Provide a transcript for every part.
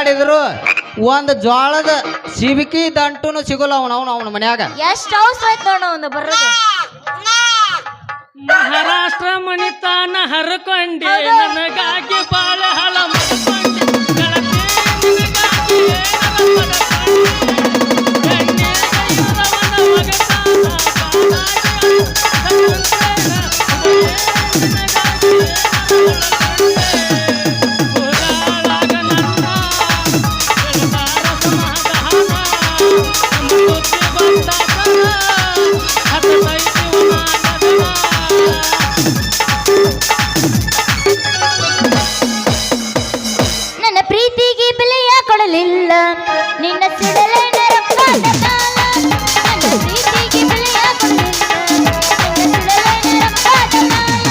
ಮಾಡಿದ್ರು ಒಂದು ಜೋಳದ ಸಿಬಿಕಿ ದಂಟುನು ಸಿಗೋಲ್ಲ ಅವನ ಮನ್ಯಾಗ. ಎಷ್ಟು ಅವಸರ ಆಯ್ತು ನೋಡ ಒಂದು ಬರೋದು. ಮಹಾರಾಷ್ಟ್ರ ಮಣಿತಾನ ಹರಕೊಂಡೆ ನನಗಾಗಿ ಬಾಳೆ ಹಳ ಮಾಡ್ಕೊಂಡೆ ಗೆಳತಿ ನಿನಗಾಗಿ ಏನರ ಪಡ್ಕೊಂಡೆ ಎಣ್ಣೆ ಕೈಯವನ ಒಗಟಾನ ನನ್ನ ಪ್ರೀತಿಗೆ ಬೆಲೆಯ ಕೊಡಲಿಲ್ಲ ನಿನ್ನ ಸಿಡಲೇನ ರೊಕ್ಕದ ಕಾಲ. ನನ್ನ ಪ್ರೀತಿಗೆ ಬೆಲೆಯ ಕೊಡಲಿಲ್ಲ ನಿನ್ನ ಸಿಡಲೇನ ರೊಕ್ಕದ ಕಾಲ.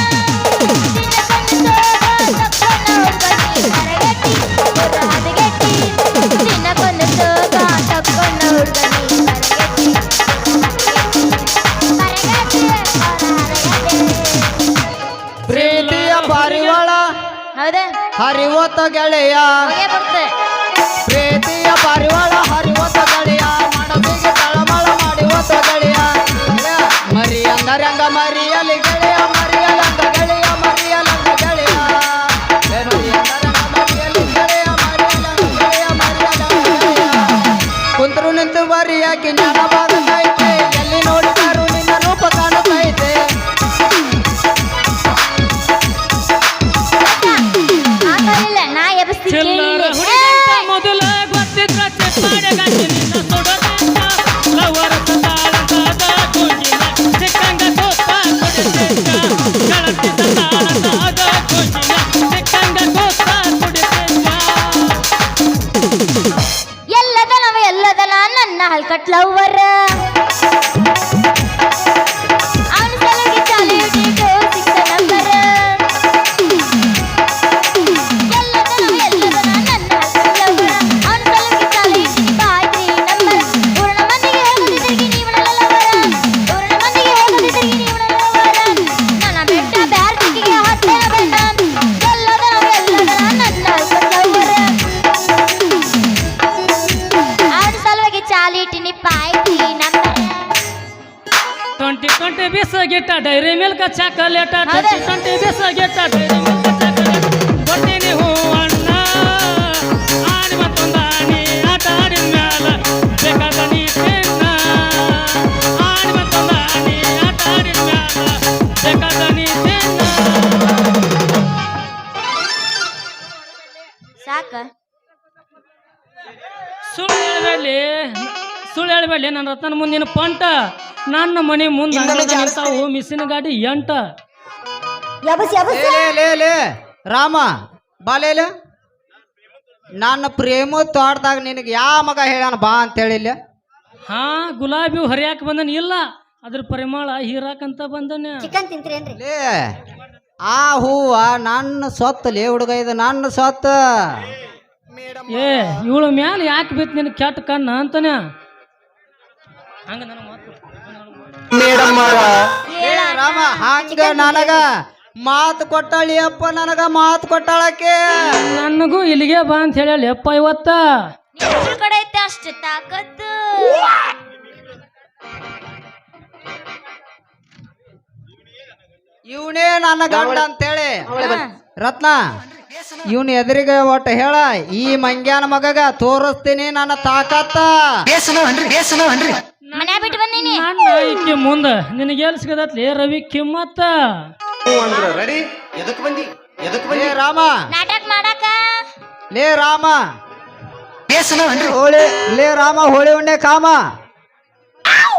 ದಿನಕ್ಕೊಂದು ಸೋಗ ತಕ್ಕೊಂಡ ಹುಡುಗನಿ ಪ್ರೀತಿಯ ಪಾರಿವಾಳ ಹೌದಾ ಹರಿವತ್ತ ಗೆಳೆಯ, ಹೋಗೇ ಬರುತ್ತೆ. ಪ್ರೀತಿಯ ಪಾರಿವಾಳ ಹರಿವತ್ತ ಗೆಳೆಯ, ಮನಸ್ಸಿಗೆ ತಳಮಳ ಮಾಡಿವತ್ತ ಗೆಳೆಯ. ಮರಿ ಅಂದರಂಗ ಮರಿಯಲಿ ಗೆಳೆಯ, ಮರಿಯಲಂಗ ಗೆಳೆಯ, ಮರಿಯಲಂಗ ಗೆಳೆಯ. ಮರಿ ಅಂದರಂಗ ಮರಿಯಲಿ ಗೆಳೆಯ, ಮರಿಯಲಂಗ ಗೆಳೆಯ, ಮರಿಯಲಂಗ ಗೆಳೆಯ. ಕುಂತರು ನಿಂತು ಬರಿಯಾಕಿ ಜ್ಞಾನವಾಗತೈತೆ, ಎಲ್ಲಿ ನೋಡಿದರು ನಿನ್ನ ರೂಪ ಕಾಣುತ್ತೈತೆ. ಆಗಲಿಲ್ಲ ನಾ ಎಬ್ಸ್ತೀನಿ ಚಿಲ್ಲರ ಕೇಳಿಲ್ಲ. ಹುಡುಗಂತ ಮೊದಲ ಗೊತ್ತಿದ್ರ ಚೆಪ್ಪಾಡೆಗಾಕಿ ನಿನ್ನ ಸುಡದಿಂದ ಲವರ ತಾಳದ ಕೂಗಿನ ಸಿಕ್ಕಂಗ ಕೋಪ ಕುಡಿಸಿದ್ದ ಗೆಳತಿ ತಾಳದ ಕೂಗಿನ ಸಿಕ್ಕಂಗ ಕೋಪ ಕುಡಿಸಿದ್ದ ಎಲ್ಲದನ ನನ್ನ ಹಲ್ಕಟ್ಲವ್ವರ ಅವನ ಸಲಗಿ ಚಾಲಿಟಿಗೆ ಸಿಕ್ಕ ನಂಬರ. ಎಲ್ಲದನ ನನ್ನ ಹಲ್ಕಟ್ಲವ್ವರ ಅವನ ಸಲಗಿ ಚಾಲಿಟಿಗೆ ಬಾಯ್ರಿ ನಂಬರ. ಊರಣ ಮಂದಿಗೆ ಹೋಗದಿದ್ದರಿಗೆ ನೀವನಲ್ಲವರ, ಊರಣ ಮಂದಿಗೆ ಹೋಗದಿದ್ದರಿಗೆ ನೀವನಲ್ಲವರ. ನನ್ನ ಬೆಟ್ಟ ಬ್ಯಾರ್ದಿಗೆ ಹತ್ತೆ ಬೇಡ. ಎಲ್ಲದನ ನನ್ನ ಹಲ್ಕಟ್ಲವ್ವರ ಅವನ ಸಲುವಾಗಿ ಚಾಲಿಟಿನಿ ಪಾಯ್ರಿ ನಂಬರ. 20 ಬಿಸಗಿಟ್ಟ ಡೈರಿ ಮಿಲ್ಕ್ ಚಾಕಲೇಟ ಹೌದಾ? 20 ಬಿಸಗಿಟ್ಟ ಡೈರಿ ಮಿಲ್ಕ್ ಚಾಕಲೇಟ ಕೊಟ್ಟಿನಿ ಹೂ ಅಣ್ಣ ಆನಿ ಮತ್ತೊಂದ ಆನಿ ಆಟ ಆಡಿನ ಮ್ಯಾಲ ಬೇಕಾದ ನೀ ತಿನ್ನ ಆನಿ ಮತ್ತೊಂದ ಆನಿ ಆಟ ಆಡಿನ ಮ್ಯಾಲ ಬೇಕಾದ ನೀ ತಿನ್ನ. ಸಾಕ ಸುಳ್ಳು ಹೇಳ್ಬೇಡಿ ನನ್ನ ರತ್ನ ಮುಂದಿನ ಪಂಟ ನನ್ನ ಮನೆ ಮುಂದೆ ನಿಂತಾವು ಮಿಸಿನ ಗಾಡಿ ಎಂಟ. ಲೇ ರಾಮ ಬಾಲೇಲೆ, ನನ್ನ ಪ್ರೇಮ ತೋಟದಾಗ ನಿನಗೆ ಯಾವ ಮಗ ಹೇಳ್ಯಾನ ಬಾ ಅಂತ ಹೇಳಿಲ್ಲ. ಹಾ ಗುಲಾಬಿ ಹರಿಯಾಕ ಬಂದನ ಇಲ್ಲ ಅದ್ರ ಪರಿಮಳ ಹೀರಾಕಂತ ಬಂದನ. ಚಿಕನ್ ತಿಂತೀರೇನ್ರಿ? ಲೇ ಆ ಹೂವ ನನ್ನ ಸೊತ್ತಲೇ ಹುಡುಗ, ಇದು ನನ್ನ ಸೊತ್ತ. ಏ ಇವಳ ಮ್ಯಾಲ ಯಾಕೆ ಬಿತ್ತು ನಿನ್ ಕೆಟ್ಟ ಕಣ್ಣ ಅಂತಾನೆ ಹಂಗ ನನ್ನ ಮಾತು ಏ ರಾಮ ಹಂಗ ನನಗ ಮಾತು ಕೊಟ್ಟಾಳಿ ಅಪ್ಪ, ನನಗ ಮಾತು ಕೊಟ್ಟಾಳಕ್ಕೆ. ನನಗೂ ಇಲ್ಲಿಗೆ ಬಾ ಅಂತ ಹೇಳಿ ಅಪ್ಪ ಇವತ್ತ. ನಿನ್ನ ಕಡೆ ಐತೆ ಅಷ್ಟು ತಾಕತ್ತು. ಇವನೇ ನನ್ನ ಗಂಡ ಅಂತೇಳಿ ರತ್ನ ಇವನ್ ಎದುರಿಗೆ ಒಟ್ಟು ಹೇಳ, ಈ ಮಂಗ್ಯಾನ ಮಗಗ ತೋರಿಸ್ತೀನಿ ನನ್ನ ತಾಕತ್ತ. ಮನ್ಯಾ ಬಿಟ್ಟು ಬಂದೀನಿ. ನನ್ನ ಈಕಿ ಮುಂದ ನಿನಗೆ ಎಲ್ಲಿ ಸಿಗದತ್ಲಿ ರವಿ ಕಿಮ್ಮತ್ತ. ಲೇ ರಾಮ, ನಾಟಕ ಮಾಡಾಕ ಲೇ ರಾಮ ಹೋಳಿ, ಲೇ ರಾಮ ಹೋಳಿ ಉಣ್ಣೆ ಕಾಮ.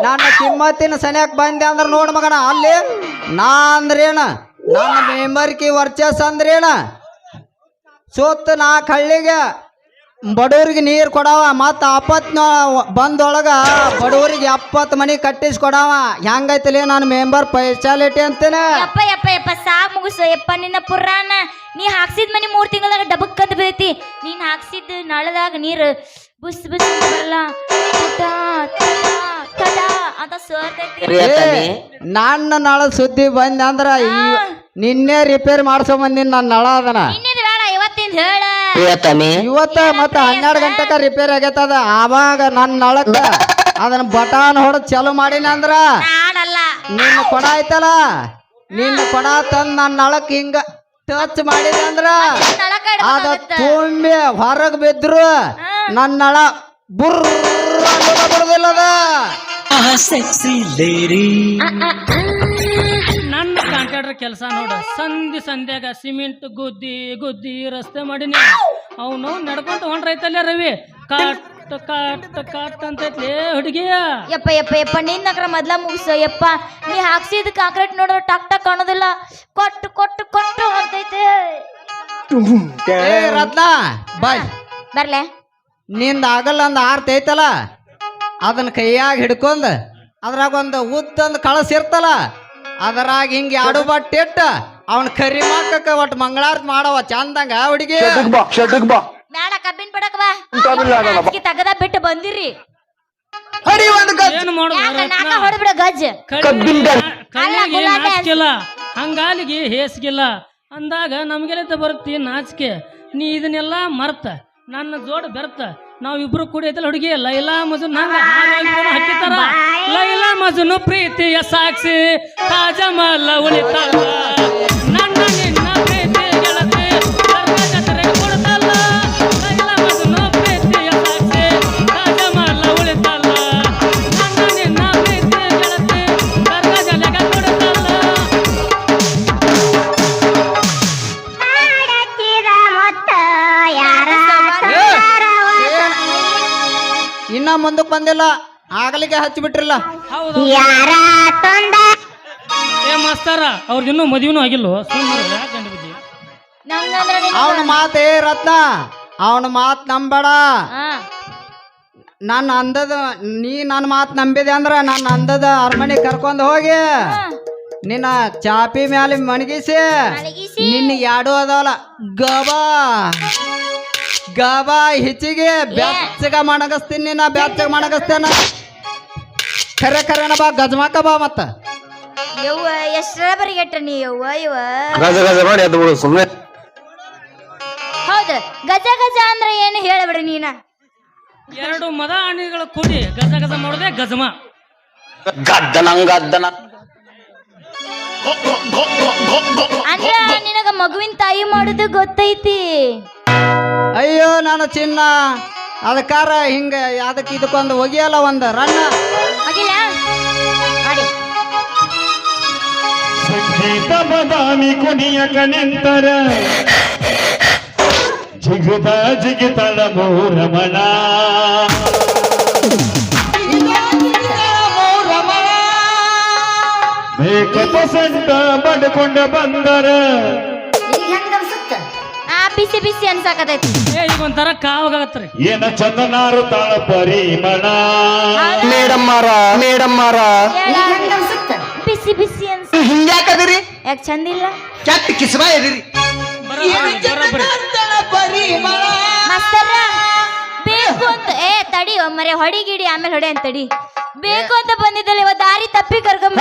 ನನ್ನ ಕಿಮ್ಮತ್ತಿನ ಸನ್ಯಾಕ್ ಬಂದೆ ಅಂದ್ರ ನೋಡ್ ಮಗನ, ಅಲ್ಲಿ ನಾ ಅಂದ್ರೇನ, ನನ್ನ ಮೆಂಬರ್ಕಿ ವರ್ಚಸ್ ಅಂದ್ರೇನ, ಸೋತ್ ನಾ ಕಳ್ಳಿಗೆ ಬಡವ್ರಿಗೆ ನೀರು ಕೊಡವ, ಮತ್ತು ಬಂದೊಳಗ ಬಡವರಿಗೆ 70 ಮನಿ ಕಟ್ಟಿಸ್ಕೊಡವ. ಹೆಂಗೈತಿಲಿ ನಾನು ಮೆಂಬರ್ ಸ್ಪೆಷಾಲಿಟಿ ಅಂತೇನೆ. ಯಪ್ಪ ಯಪ್ಪ ಯಪ್ಪ ಸಾಕ್ ಮುಗಿಸು ಯಪ್ಪ ನಿನ್ನ ಪುರಾಣ. ನೀ ಹಾಕ್ಸಿದ್ ಮನಿ 3 ತಿಂಗಳದಾಗ ಡಬಕ್ ಅಂತ ಬೀಳ್ತಿ. ನೀನ್ ಹಾಕ್ಸಿದ್ ನಳದಾಗ ನೀರು ಬುಸ್ ಬುಸ್ ಬರಲ್ಲ ಅಂತ ಸೋರ್ತೈತಿ. ನನ್ನ ನಳ ಸುದ್ದಿ ಬಂದ ಅಂದ್ರ ನಿನ್ನೆ ರಿಪೇರ್ ಮಾಡ್ಸೋ ಬಂದಿನ ನನ್ನ ನಳ ಅದನ. ಇನ್ನಿದ್ ಬೇಡ ಇವತ್ತಿಂದ ಹೇಳ. ಇವತ್ತ ಮತ್ತ 12 ಗಂಟೆಕ ರಿಪೇರ್ ಆಗೈತದ. ಆವಾಗ ನನ್ನ ನಳಕ್ಕ ಅದನ್ನ ಬಟಾನ್ ಹೊಡೆದ್ ಚಾಲು ಮಾಡಿನ ಅಂದ್ರ ನಾನಲ್ಲ ನಿನ್ನ ಕೊಡ ಐತಲ್ಲ, ನಿನ್ನ ಕೊಡ ತಂದ್ ನನ್ನ ನಳಕ್ ಹಿಂಗ ಟಚ್ ಮಾಡಿದ ಅಂದ್ರ ನಳಕ ಅದ ತುಂಬಿ ಹೊರಗ್ ಬಿದ್ರು ನನ್ನ ನಳ ಬುರ್ರ ಬರುದಿಲ್ಲದ. ನನ್ನ ಕಾಂಟ್ರಾಕ್ಟರ್ ಕೆಲಸ ನೋಡ, ಸಂಧ್ಯಾಗ ಸಿಮೆಂಟ್ ಗುದ್ದಿ ಗುದ್ದಿ ರಸ್ತೆ ಮಾಡಿನಿ. ಅವನು ನಡ್ಕೊಂತ ಹೊಂಟ್ರೈತಲ್ಲ ರವಿ, ಕಾಟ್ ಕಾಟ್ ಕಾಟ್ ಅಂತೈತ್ಲಿ ಹುಡುಗಿಯ. ಯಪ್ಪ ಯಪ್ಪ ಯಪ್ಪ ನಿನ್ನ ನಗರ ಮೊದ್ಲ ಮುಗಿಸೋ ಯಪ್ಪ. ನೀ ಹಾಕ್ಸಿದ ಕಾಂಕ್ರೀಟ್ ನೋಡಿದ್ರೆ ಟಕ್ ಟಕ್ ಅನ್ನೋದಿಲ್ಲ, ಕೊಟ್ಟು ಕೊಟ್ಟು ಕೊಟ್ಟು ಅಂತೈತೆ. ಏ ರತ್ನ ಬಾಯ್, ಬರ್ಲೆ ನಿಂದ ಆಗಲ್ಲ ಅಂದ ಆರ್ತಿ ಐತಲ್ಲ, ಅದನ್ನ ಕೈಯಾಗ ಹಿಡ್ಕೊಂಡ್ ಅದ್ರಾಗ ಒಂದು ಉದ್ದೊಂದು ಕಳಸ ಇರ್ತಲ್ಲ, ಅದರಾಗ ಹಿಂಗೆ ಆಡು ಬಟ್ಟೆ ಇಟ್ಟ ಅವನ್ ಕರಿ ಮಾಕಕ್ಕ ಒಟ್ಟು ಮಂಗಳಾರತಿ ಮಾಡವ ಚಂದಂಗ ಹುಡುಗಿ. ಬೇಡ ಕಬ್ಬಿನ ಪಡಕ್ ಬಾ, ತಗದ ಬಿಟ್ಟು ಬಂದಿರಿ. ಏನು ಮಾಡೋದು ನಾಕ ಹೊಡ್ಬಿಡ ಗಜ್. ಕಣ್ಣಿಗೆ ನಾಚಿಕಿಲ್ಲ, ಹಂಗಾಲಿಗೆ ಹೇಸಿಗಿಲ್ಲ ಅಂದಾಗ ನಮ್ಗೆಲ್ಲ ಬರುತ್ತೆ ನಾಚಿಕೆ. ನೀ ಇದನ್ನೆಲ್ಲ ಮರ್ತ ನನ್ನ ಜೋಡ್ ಬೆರ್ತ ನಾವಿಬ್ರು ಕೂಡಿ ಐತಲ್ಲ ಹುಡುಗಿ, ಲೈಲಾ ಮಜುನ್ ಹಂಗ ಹಕ್ಕಿತಾರ. ಲೈಲಾ ಮಜುನು ಪ್ರೀತಿಯ ಸಾಕ್ಷಿ, ತಾಜಮಹಲ್ ಉಳಿತಾರ. ನನ್ನ ನಿನ್ನ ಪ್ರೀತಿ ಗೆಳತಿ ಜೊತೆಗೆ ಕೊಡ್ತಲ್ಲ. ಲೈಲಾ ಮಜುನು ಪ್ರೀತಿಯ ಸಾಕ್ಷಿ, ತಾಜಮಹಲ್ ಉಳಿತಾರ. ನನ್ನ ನಿನ್ನ ಪ್ರೀತಿ ಗೆಳತಿ ಜೊತೆಗೆ ಕೊಡ್ತಲ್ಲ. ಇನ್ನ ಮುಂದಕ್ಕೆ ಬಂದಿಲ್ಲ, ಆಗಲಿಗೆ ಹಚ್ಚಿಬಿಟ್ರಿಲ್ಲ. ಹೌದು ಏ ಮಾಸ್ತಾರ, ಅವ್ರದ್ದು ಇನ್ನೂ ಮದುವೆನೂ ಆಗಿಲ್ಲ. ಸುಮ್ಮನೆ ಗಂಡ ಬಿದ್ದಿ ಅವನ ಮಾತು. ಏ ರತ್ನ, ಅವನ ಮಾತು ನಂಬೇಡ. ನನ್ನ ಅಂದದ ನೀ ನನ್ನ ಮಾತು ನಂಬಿದೆ ಅಂದ್ರ ನನ್ನ ಅಂದದ ಅರಮನೆ ಕರ್ಕೊಂಡು ಹೋಗಿ ನಿನ್ನ ಚಾಪಿ ಮ್ಯಾಲೆ ಮಣಗಿಸಿ ನಿನ್ನ ಯಾಡು ಅದವಲ್ಲ ಗಬಾ ಗಬಾ ಹೆಚ್ಚಿಗೆ ಬೆಚ್ಚಗ ಮಣಗಸ್ತೀನಿ. ನಿನ್ನ ಬೆಚ್ಚಗ ಮಣಗಸ್ತೇನ ಖರೆ ಖರೇನ ಬಾ, ಗಜಮಾಕ ಬಾ. ಮತ್ತ ಯವ್ವ ಎಷ್ಟರ ಬರಿಗೆಟ್ಟ ನೀ ಯವ್ವ ಇವ. ಹೌದು, ಗಜ ಗಜ ಅಂದ್ರ ಏನು ಹೇಳಬಿಡ್ರಿ ನೀನ. ಎರಡು ಮದ ಆಣಿಗಳ ಕೂಡಿ ಗಜ ಗಜ ಮಾಡೋದೇ ಗಜಮ. ಅಂದ್ರ ನಿನಗ ಮಗುವಿನ ತಾಯಿ ಮಾಡುದು ಗೊತ್ತೈತಿ. ಅಯ್ಯೋ ನನ್ನ ಚಿನ್ನ, ಅದಕ್ಕಾರ ಹಿಂಗ ಅದಕ್ಕೆ ಇದಕ್ಕೊಂದು ಒಗಿಯಲ್ಲ ಒಂದು ರನ್ನ ಆಗಿಲ್ಲ ಮಾಡಿ. ಸಂಗೀತ ಬದಾಮಿ ಕುಣಿಯಕ ನಿಂತರ ಜಿಗುದ ಜಿಗಿತಳ ಮೂರಮಣ. ಮೇಕಪ ಸಂತ ಬಡ್ಕೊಂಡ ಬಂದರ ಬಿಸಿ ಬಿಸಿ ಅನ್ಸಾಕತೈತಿ. ಏ ಈಗ ಒಂಥರ ಕಾವಾಗತ್ರಿ. ಏನ ಚಂದನಾರು ತಾಳ ಪರಿಮಳ. ಬಿಸಿ ಬಿಸಿ ಅನ್ಸ ಹಿಂಗ್ಯಾಕದಿರಿ? ಯಾಕೆ ಚಂದಿಲ್ಲ? ಕೆಟ್ಟ ಕಿಸ್ಬಾ ಎದಿರಿ ಮಾಸ್ತರ ಬೇಕು ಅಂತ ತಡಿ ಒಮ್ಮರೆ ಹೊಡಿಗಿಡಿ ಆಮೇಲೆ ಹೊಡೆ ಅಂತ ತಡಿ. ಬೇಕು ಅಂತ ಬಂದಿದ್ದಲ್ಲ, ಇವ ದಾರಿ ತಪ್ಪಿ ಕರ್ಕೊಂಡ್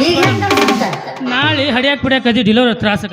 ಈಗ ಹೆಂಗ್ ಅನ್ಸುತ್ತ? ನಾಳೆ ಹಡಿಯಾಕ್ ಬಿಡ್ಯಾಕ ಅದಿ ಡಿಲೋರ್ ತ್ರಾಸ